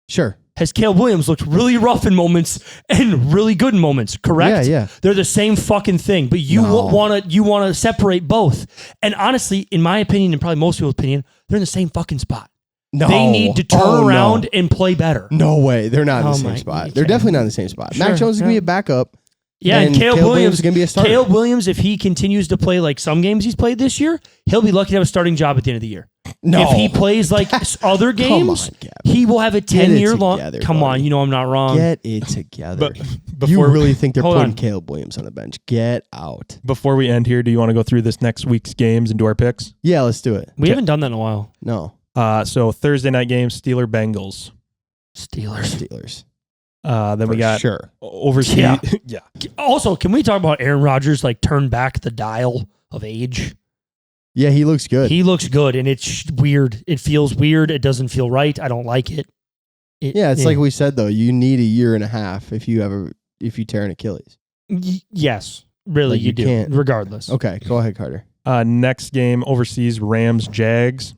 Sure. Has Caleb Williams looked really rough in moments and really good in moments, correct? Yeah. They're the same fucking thing, but you No. want to separate both. And honestly, in my opinion, and probably most people's opinion, they're in the same fucking spot. No, They need to turn Oh, around No. and play better. No way, they're not in Oh the my- same spot. you They're can't. definitely not in the same spot. Sure, Mac Jones is gonna be yeah. a backup. Yeah, and Caleb Williams is gonna be a starter. Caleb Williams, if he continues to play like some games he's played this year, he'll be lucky to have a starting job at the end of the year. No. If he plays like other games, on, Gab. he will have a Get it 10-year long. together, Come on, buddy. you know I'm not wrong. Get it together. But you before really think they're Hold putting on. Caleb Williams on the bench? Get out. before we end here, do you want to go through this next week's games and do our picks? Yeah, let's do it. We haven't done that in a while. No, So Thursday night game, Steelers-Bengals. Steelers. Then we For got sure. overseas. Yeah. Yeah. Also, can we talk about Aaron Rodgers like turn back the dial of age? Yeah, he looks good. He looks good, and it's weird. It feels weird. It doesn't feel right. I don't like it. Yeah, it's like we said though. You need a year and a half if you tear an Achilles. Yes, really, Like, you you do. can't- Regardless. Okay, go ahead, Carter. Next game, overseas, Rams-Jags.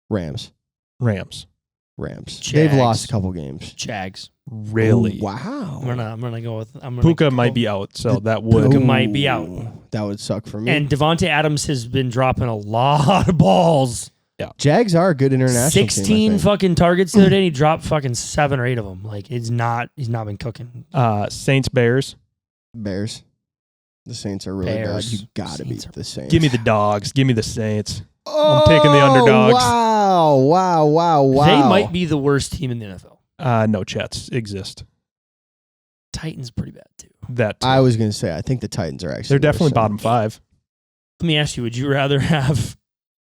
Rams. Jags. They've lost a couple games. Jags. Really? Ooh, wow. I'm gonna go with. Puka might be out, so that would. Puka might be out. That would suck for me. And Devontae Adams has been dropping a lot of balls. Jags are a good international 16 team, I think. fucking targets the other day, and he dropped fucking 7 or 8 of them. Like, he's not been cooking. Saints, Bears. Bears. The Saints are really Bears. bad. You got to beat Saints the Saints. Give me the dogs. Give me the Saints. Oh, I'm picking the underdogs. Wow. They might be the worst team in the NFL. No, Jets exist. Titans pretty bad, too. That too. I was going to say, I think the Titans are actually They're definitely worse than- bottom 5. Let me ask you, would you rather have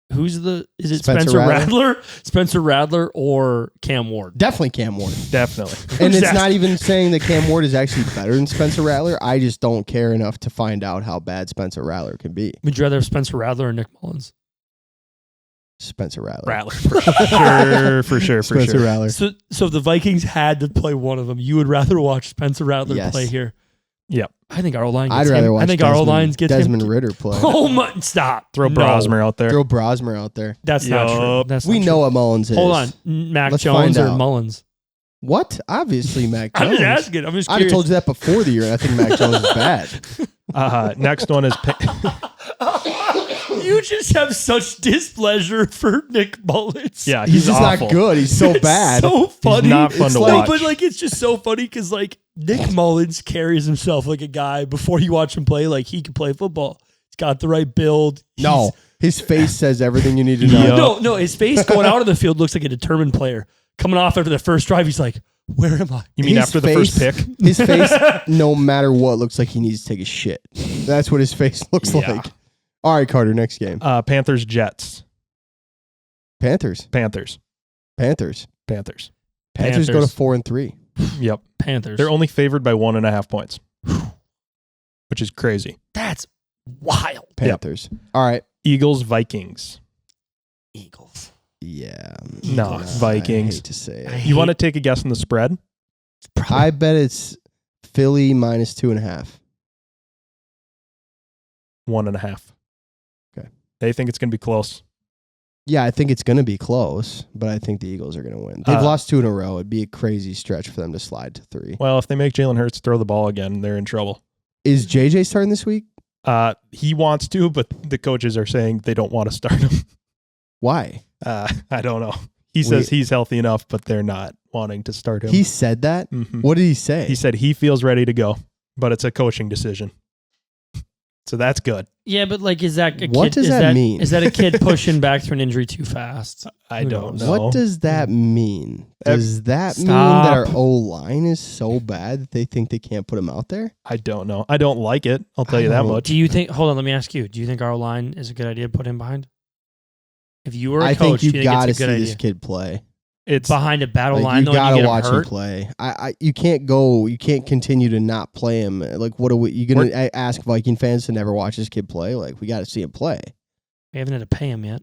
is it Spencer Spencer Rattler? Rattler? Spencer Rattler or Cam Ward? Definitely Cam Ward. Definitely. And Just it's not asking. even saying that Cam Ward is actually better than Spencer Rattler. I just don't care enough to find out how bad Spencer Rattler can be. Would you rather have Spencer Rattler or Nick Mullins? Spencer Rattler. Rattler. For sure. Spencer Rattler. So if the Vikings had to play one of them, you would rather watch Spencer Rattler Yes. play here? Yep. I think our O-line I'd gets rather him. watch I think our O-line gets Desmond him. Ritter play. Oh my! Stop. Throw No. Brosmer out there. Throw Brosmer out there. That's not true. Yup. That's We not know true. what Mullins is. Hold on, Mac Let's Jones find or out. Mullins? What? Obviously, Mac I'm Jones. just asking. I'm just I'd have curious. told you that before the year, and I think Mac Jones is bad. Next one is You just have such displeasure for Nick Mullins. yeah. He's just awful. not good. He's so It's bad. so funny. not fun It's to like- watch. But like, it's just so funny because like Nick Mullins carries himself like a guy. Before you watch him play, like he can play football. He's got the right build. No, his face says everything you need to know. Yup. No. His face going out of the field looks like a determined player. Coming off after the first drive, he's like, "Where am I?" You mean His after the first face- pick? His face, no matter what, looks like he needs to take a shit. That's what his face looks Yeah. like. All right, Carter, next game. Panthers, Jets. Panthers. Panthers. Panthers go to Panthers. 4-3. Yep. Panthers. They're only favored by 1.5 points, which is crazy. That's wild. Panthers. All right. Eagles, Vikings. Eagles. Yeah. No, Vikings. I hate to say I it. You want to take a guess on the spread? I bet it's Philly minus 2.5. 1.5. Okay. They think it's going to be close. Yeah, I think it's going to be close, but I think the Eagles are going to win. They've lost 2 in a row. It'd be a crazy stretch for them to slide to 3. Well, if they make Jalen Hurts throw the ball again, they're in trouble. Is JJ starting this week? He wants to, but the coaches are saying they don't want to start him. Why? I don't know. He says he's healthy enough, but they're not wanting to start him. He said that? Mhm. What did he say? He said he feels ready to go, but it's a coaching decision. So that's good. Yeah, but like, is that a What kid? does is that mean? Is that a kid pushing back through an injury too fast? I Who don't knows? know. What does that mean? Does that mean that our O-line is so bad that they think they can't put him out there? I don't know. I don't like it. I'll tell you that don't- much. Do you think? Hold on, let me ask you. Do you think our line is a good idea to put him behind? If you were a I coach, think you do you got to think it's see a good this idea? kid play. It's Behind a battle Like, line, you though, and got you to get watch him him hurt. play. You can't continue to not play him. Like, what are we? You going to ask Viking fans to never watch this kid play? Like, we got to see him play. We haven't had to pay him yet.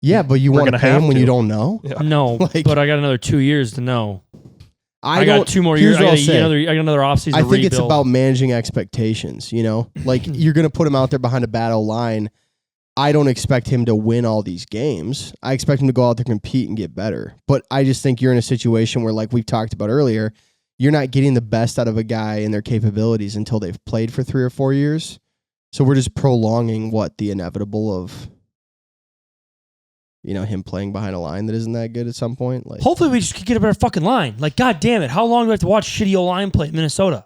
Yeah, but you We're want to gonna pay him have when to. you don't know? Yeah. No, Like- but I got another 2 years to know. I don't- got 2 more here's years. I what got, I'll say. I got another offseason. I to think it's rebuild. about managing expectations, you know? Like, you're going to put him out there behind a battle line. I don't expect him to win all these games. I expect him to go out there, compete, and get better. But I just think you're in a situation where, like we've talked about earlier, you're not getting the best out of a guy and their capabilities until they've played for 3 or 4 years. So we're just prolonging the inevitable of, him playing behind a line that isn't that good at some point. Like, Hopefully, we just could get a better fucking line. Like, God damn it. How long do I have to watch shitty O-line play in Minnesota?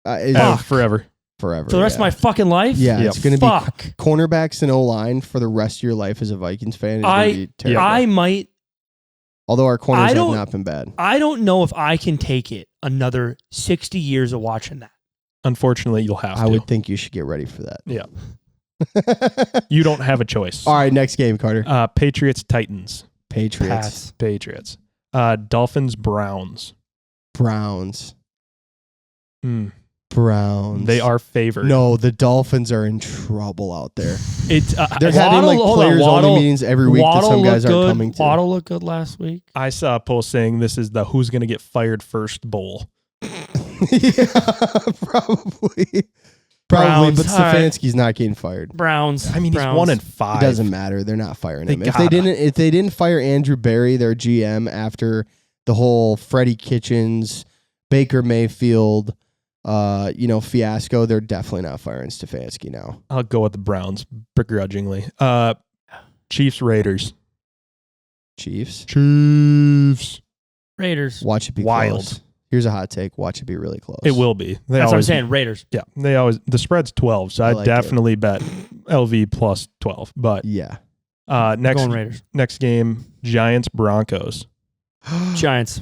it's forever. forever. For the rest of my fucking life? Yeah, Yep. it's going to be Fuck. cornerbacks and O-line for the rest of your life as a Vikings fan. Is going to be terrible. I might. Although our corners I have don't- not been bad. I don't know if I can take it another 60 years of watching that. Unfortunately, you'll have to. I would think you should get ready for that. Yeah. You don't have a choice. All right, next game, Carter. Patriots, Titans. Patriots, Pass. Patriots. Dolphins, Browns. Browns, Mm. Browns. They are favored. No, the Dolphins are in trouble out there. It's They're having like hold on, players Waddle- only meetings every week that Waddle some guys looked aren't good. coming to. Waddle looked good last week. I saw a post saying this is the who's going to get fired first bowl. Yeah, probably. Probably, Browns, but all right. Stefanski's not getting fired. Browns. I mean, he's Browns. 1-5. It doesn't matter. They're not firing They him. If gotta. they didn't fire Andrew Berry, their GM, after the whole Freddie Kitchens, Baker Mayfield, fiasco, they're definitely not firing Stefanski now. I'll go with the Browns begrudgingly. Chiefs, Raiders. Chiefs. Raiders. Watch it be Wild. close. Here's a hot take. Watch it be really close. It will be. That's what I'm saying. Raiders. Yeah, the spread's 12, so I I'd like definitely bet LV plus 12. But Yeah. Going Raiders. next game, Giants Broncos. Giants.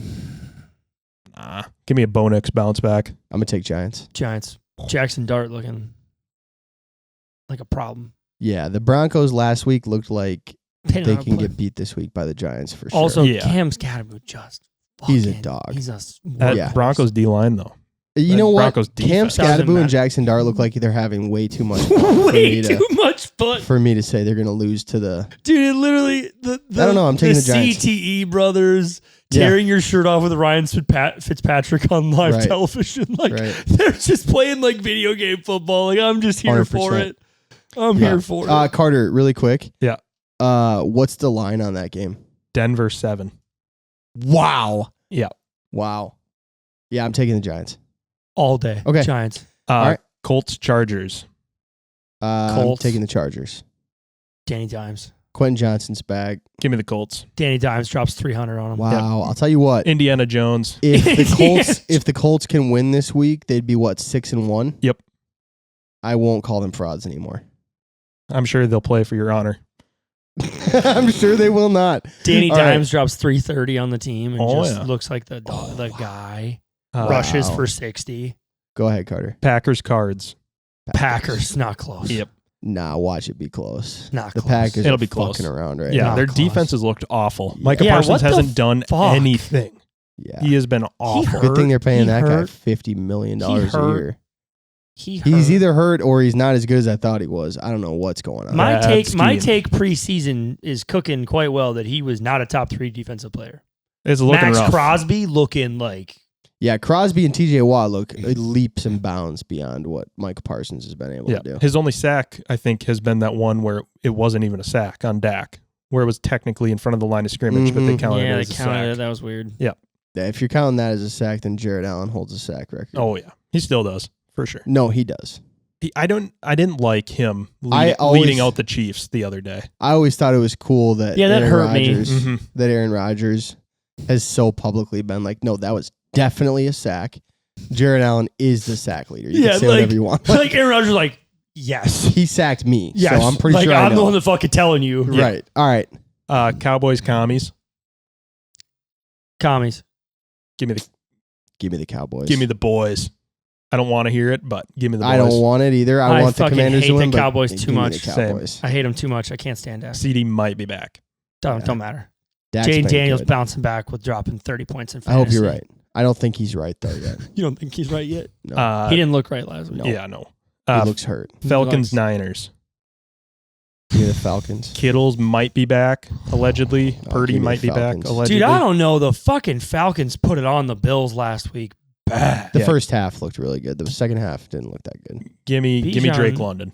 Give me a Bo Nix bounce back. I'm gonna take Giants. Giants. Jackson Dart looking like a problem. Yeah, the Broncos last week looked like They they can get beat this week by the Giants for sure. Also, Yeah. Cam Scatterbo just. He's a fucking- dog. He's a. That Yeah. Broncos D line though. You know what? Broncos Cam defense. Doesn't Scatterbo and matter. Jackson Dart look like they're having way too much fun Way too much fun. for me to say they're gonna lose to the. Dude, it literally the I don't know, I'm taking the Giants. CTE brothers Yeah. tearing your shirt off with Ryan Fitzpatrick on live Right. television. Like Right. they're just playing like video game football. Like I'm just here for 100%. it. I'm here for it. Carter, really quick. Yeah. What's the line on that game? Denver 7. Wow. Yeah. Wow. Yeah, I'm taking the Giants. All day. Okay. Giants. All right. Colts Chargers. I'm Colts. taking the Chargers. Danny Dimes. Quentin Johnson's back. Give me the Colts. Danny Dimes drops 300 on him. Wow. I'll tell you what. Indiana Jones. If the Colts, Yes. if the Colts can win this week, they'd be what, 6-1? Yep. I won't call them frauds anymore. I'm sure they'll play for your honor. I'm sure they will not. Danny All right. Dimes drops 330 on the team and Oh, just yeah. looks like the guy. Uh, Rushes Wow. for 60. Go ahead, Carter. Packers Cards. Packers, not close. Yep. Nah, watch it be close. Not The close. Packers It'll are be close. fucking around right Yeah, now. Not their close. defense has looked awful. Micah Yeah, Parsons what the hasn't done fuck? anything. Yeah. He has been awful. Good thing they're paying He that guy hurt. $50 million He a hurt. year. He's He's either hurt or he's not as good as I thought he was. I don't know what's going on. My Bad take scheme. preseason is cooking quite well that he was not a top 3 defensive player. It's looking Max rough. Crosby looking like Yeah, Crosby and TJ Watt look leaps and bounds beyond what Mike Parsons has been able Yeah, to do. his only sack, I think, has been that one where it wasn't even a sack on Dak, where it was technically in front of the line of scrimmage, but they Mhm. counted it they as a counted it. sack. That was weird. Yeah, if you're counting that as a sack, then Jared Allen holds a sack record. Oh yeah, he still does for sure. No, he does. I didn't like him I always- leading out the Chiefs the other day. I always thought it was cool that Yeah, that Aaron hurt me. Rodgers, Mhm. that Aaron Rodgers has so publicly been like, no, that was definitely a sack. Jared Allen is the sack leader. You Yeah, can say like- whatever you want. Like Aaron Rodgers, like yes, He sacked me, yes. so I'm pretty like, sure I I'm know. the one that fucking telling you. Right. All right. Cowboys commies. Commies. Give me the Cowboys. give me the boys. I don't want to hear it, but give me the boys. I don't want it either. I want the fucking Commanders hate to win. the but Cowboys give too me much. The Same. Cowboys. I hate him too much. I can't stand Dak. CD might be back. Don't matter. Dak's Jane been Daniels good. bouncing back with dropping 30 points in I hope you're fantasy. right. I don't think he's right though yet. You don't think he's right yet? No, He didn't look right last week. No. Yeah, no. he looks hurt. Falcons looks- Niners. Give me the Falcons. Kittles might be back allegedly. Oh, Purdy give me might the be back Falcons. allegedly. Dude, I don't know. The fucking Falcons put it on the Bills last week. Bad. The Yeah. first half looked really good. The second half didn't look that good. Give me Bijan. Drake London.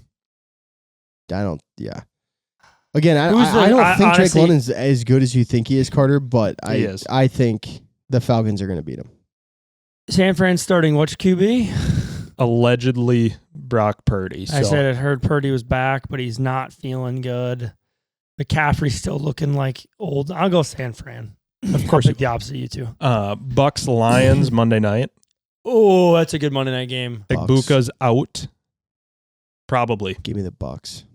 I don't. Yeah. Again, I Who's don't the- think Drake honestly- London's as good as you think he is, Carter. But He is. I think the Falcons are going to beat him. San Fran starting which QB? Allegedly Brock Purdy. So I said I heard Purdy was back, but he's not feeling good. McCaffrey's still looking like old. I'll go San Fran. Of course I'll pick the opposite of you two. Bucks Lions Monday night. Oh, that's a good Monday night game. Bucks. Igbuka's out. Probably. Give me the Bucks.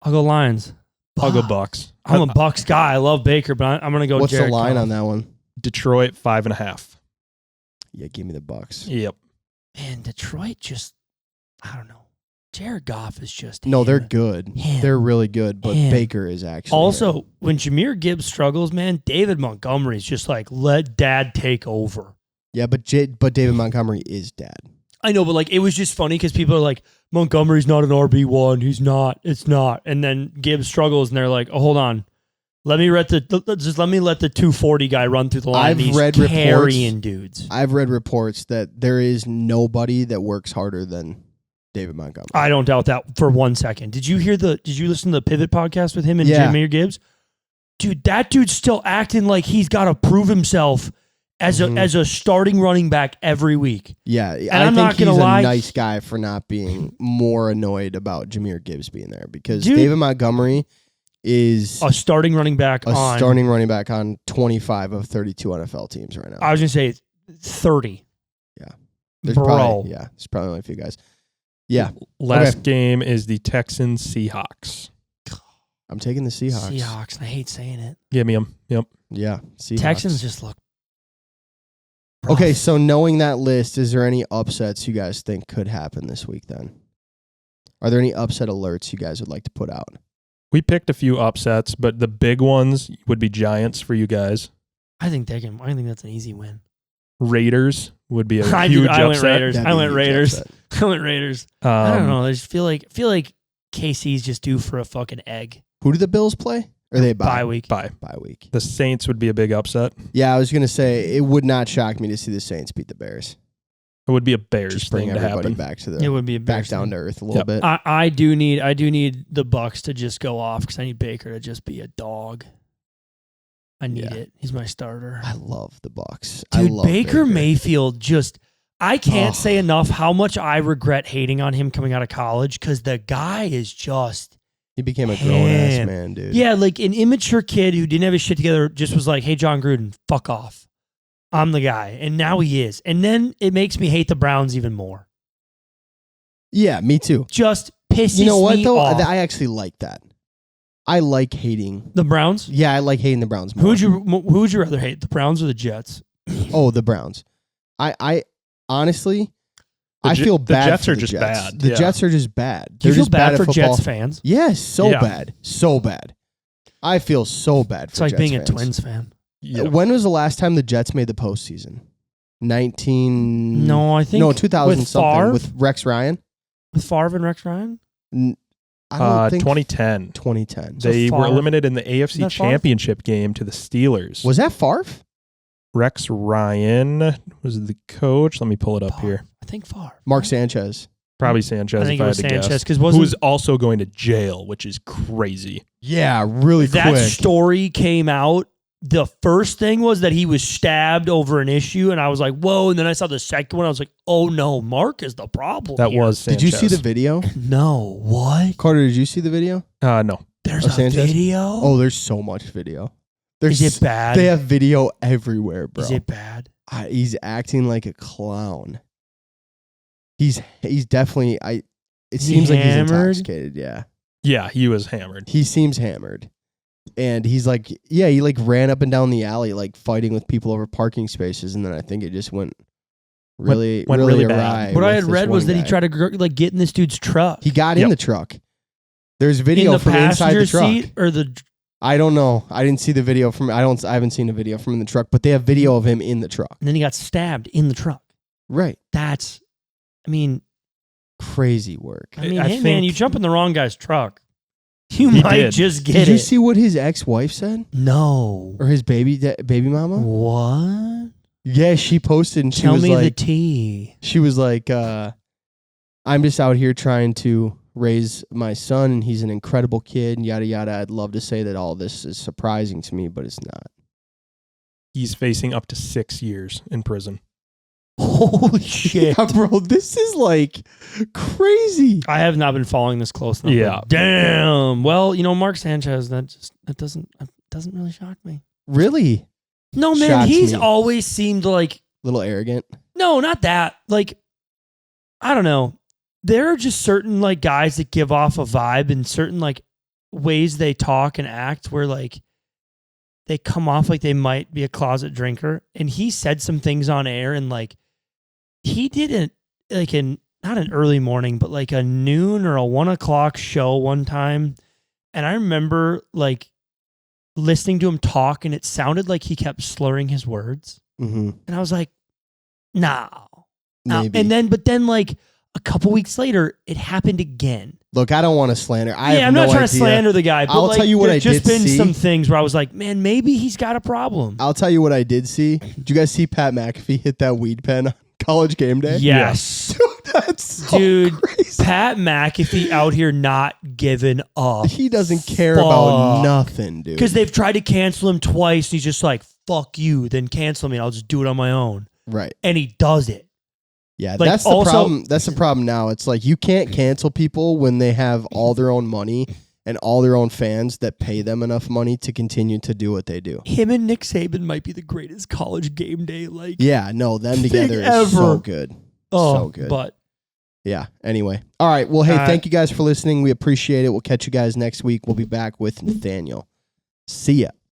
I'll go Lions. I'll go Bucks. I'm a Bucks guy. I love Baker, but I'm going to go What's Jared the line Goff. on that one? Detroit 5.5. Yeah, give me the Bucks. Yep. Man, Detroit just, I don't know. Jared Goff is just No, they're him. good. Him. They're really good, but Him. Baker is actually Also, when Jahmyr Gibbs struggles, man, David Montgomery's just like, let dad take over. Yeah, but David Montgomery is dad. I know, but like it was just funny because people are like, Montgomery's not an RB1. He's not. It's not. And then Gibbs struggles, and they're like, oh, hold on. Let me let the 240 guy run through the line. I've He's read carrying reports. dudes. I've read reports that there is nobody that works harder than David Montgomery. I don't doubt that for 1 second. Did you listen to the Pivot podcast with him and Yeah. Jahmyr Gibbs? Dude, that dude's still acting like he's got to prove himself as a starting running back every week. Yeah, I'm I think not gonna he's lie. a nice guy for not being more annoyed about Jahmyr Gibbs being there because Dude. David Montgomery is A starting running back on. starting running back on 25 of 32 NFL teams right now. I was going to say 30. There's Bro. there's probably only a few guys. Yeah. Last game is the Texans Seahawks. I'm taking the Seahawks. Seahawks. I hate saying it. Give me them. Yep. Yeah. Seahawks. Texans just look rough. Okay, so knowing that list, is there any upsets you guys think could happen this week then? Are there any upset alerts you guys would like to put out? We picked a few upsets, but the big ones would be Giants for you guys. I think that's an easy win. Raiders would be a I huge went upset. Raiders. That'd I be a went huge Raiders. upset. I went Raiders. I don't know. I just feel like KC's just due for a fucking egg. Who do the Bills play? Or they Bye week. Bye. Bye week. The Saints would be a big upset. Yeah, I was going to say, it would not shock me to see the Saints beat the Bears. It would be a Bears Just bring thing to everybody happen. back to It would be a back Bears down thing. to earth a little Yep. bit. I do need the Bucks to just go off because I need Baker to just be a dog. I need it. He's my starter. I love the Bucks. Dude, I love Baker Mayfield just I can't say enough how much I regret hating on him coming out of college because the guy is just He became a grown-ass Man. man, dude. yeah, like an immature kid who didn't have his shit together just was like, hey, John Gruden, fuck off. I'm the guy. And now he is. And then it makes me hate the Browns even more. Yeah, me too. Just pisses You know what, me though? off. I actually like that. I like hating. The Browns? Yeah, I like hating the Browns more. Who would you rather hate, the Browns or the Jets? Oh, the Browns. I honestly, The I feel the bad Jets for are the just Jets. bad. The Yeah. Jets are just bad. Do you They're feel just bad at for football. Jets fans? Yes, so Yeah. bad. So bad. I feel so bad for It's like Jets being fans. a Twins fan. Yeah. When was the last time the Jets made the postseason? 19... No, I think 2000 with something Favre? with Rex Ryan. With Favre and Rex Ryan? I don't think 2010. 2010. They were Favre. eliminated in the AFC that Favre? Championship game to the Steelers. Was that Favre? Rex Ryan was the coach. Let me pull it up Favre. here. I think Favre. Mark Sanchez. Probably Sanchez. I think if it was I had to Sanchez guess. because Who was also going to jail, which is crazy. Yeah, really that quick. story came out. The first thing was that he was stabbed over an issue, and I was like, "Whoa!" And then I saw the second one. I was like, "Oh no, Mark is the problem." That here." was Sanchez. Did you see the video? no what? Carter, did you see the video? No. There's Of a Sanchez? video. Oh, there's so much video. There's Is it bad? They have video everywhere, bro. Is it bad? He's acting like a clown. He's definitely it seems like he's hammered? intoxicated, yeah. Yeah, he was hammered. He seems hammered. And he's like, yeah, he like ran up and down the alley like fighting with people over parking spaces, and then I think it just went really really awry. bad. What I with had this read was one that he guy. tried to get in this dude's truck. He got in Yep. the truck. There's in video the from inside passenger the truck. seat or the. I don't know. I didn't see the video from. I haven't seen a video from in the truck, but they have video of him in the truck. And then he got stabbed in the truck. Right. That's, I mean, Crazy work. hey man, think- you jump in the wrong guy's truck. You He might did. just get Did it. you see what his ex-wife said, No. or his baby mama? What? Yeah, she posted and she Tell was me the like, tea. she was like, I'm just out here trying to raise my son, and he's an incredible kid, and yada yada. I'd love to say that all this is surprising to me, but it's not. He's facing up to 6 years in prison. Holy shit. Yeah, bro, this is like crazy. I have not been following this close enough. Yeah. but Damn. Well, Mark Sanchez, that doesn't really shock me. Really, No, man, Shocks he's me. always seemed like a little arrogant. no, not that. Like, I don't know. There are just certain like guys that give off a vibe and certain like ways they talk and act where like they come off like they might be a closet drinker. And he said some things on air and like he didn't like not an early morning, but like a noon or a 1 o'clock show one time. And I remember like listening to him talk and it sounded like he kept slurring his words. Mm-hmm. And I was like, no. Maybe. But then like a couple weeks later, it happened again. Look, I don't want to slander. I'm not trying to slander the guy, but I'll like, tell you what there's I just did been see. some things where I was like, man, maybe he's got a problem. I'll tell you what I did see. Did you guys see Pat McAfee hit that weed pen on College Game Day? Yes. Dude, that's so Dude, crazy. Pat McAfee out here not giving up. He doesn't care about Fuck. nothing, dude. Because they've tried to cancel him twice. And he's just like, fuck you, then cancel me. I'll just do it on my own. Right. And he does it. Yeah, Like, that's the also- problem. That's the problem now. It's like you can't cancel people when they have all their own money and all their own fans that pay them enough money to continue to do what they do. Him and Nick Saban might be the greatest college game day Yeah, no, them together ever. is so good. Oh, so good. But yeah, anyway. All right. Well, hey, thank you guys for listening. We appreciate it. We'll catch you guys next week. We'll be back with Nathaniel. See ya.